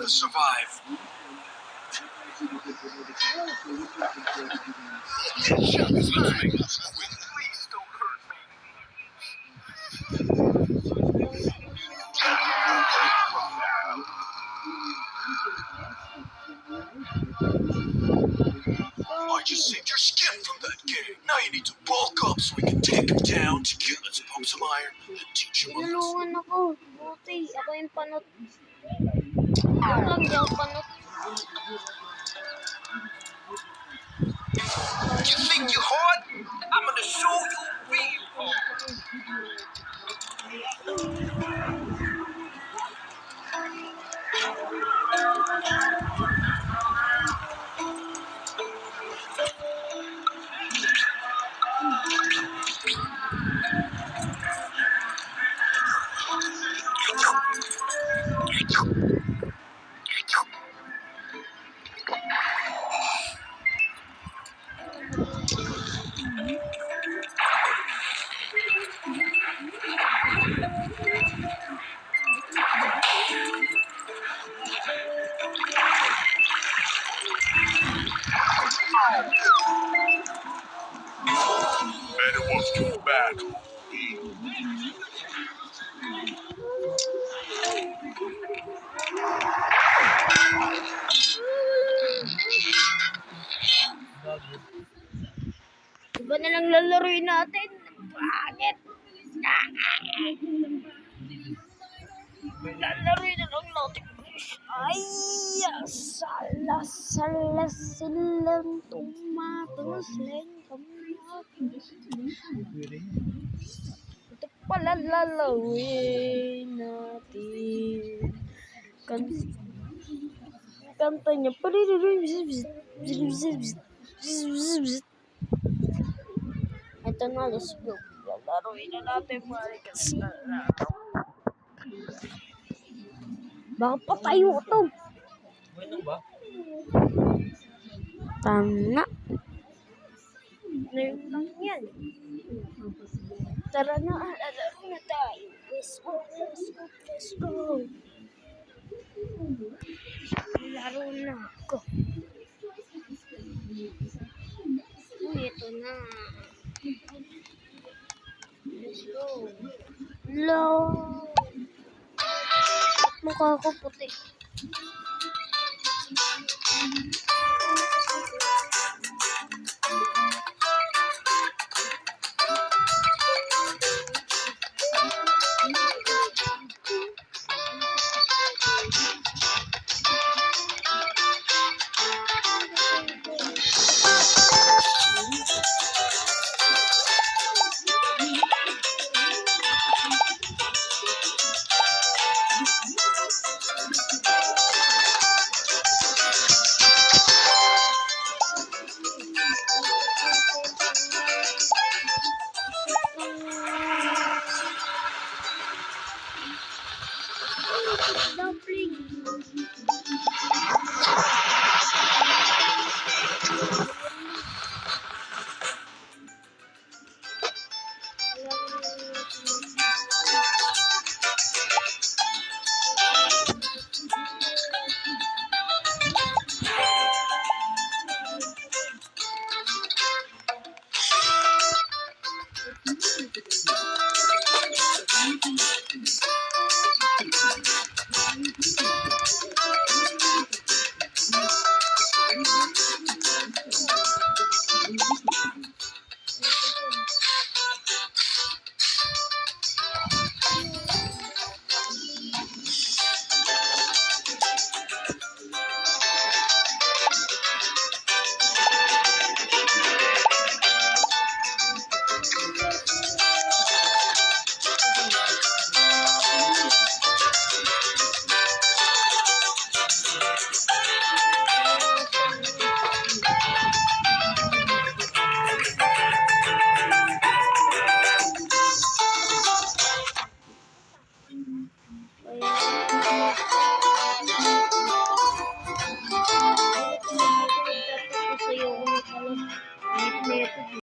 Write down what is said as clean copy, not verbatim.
to survive. Let's make this quick. Please don't hurt me. I just saved your skin from that gang. Now you need to bulk up so we can take him down. Tequila, let's pump some iron and teach him a lesson. Tinulungan ako. Buti. Ako yung panot. Joke lang, di ako panot. You think you're hard? I'm gonna show you real hard. And it was too bad. Iba na lang lalaroin natin. Bakit? Lalaroin na lang natin. Ay, sala silang tumatulong ito pala lalawin natin. Kanta niya. Ito na, let's go. Lalaroin na natin, marikas. Baka patayo ito. Ba? Tama. Ngayon lang yan. Tara na, laro na tayo. Let's go, let's go, let's go. Laro na ako. Ito na. Let's go. Hello. Mukha ko puti.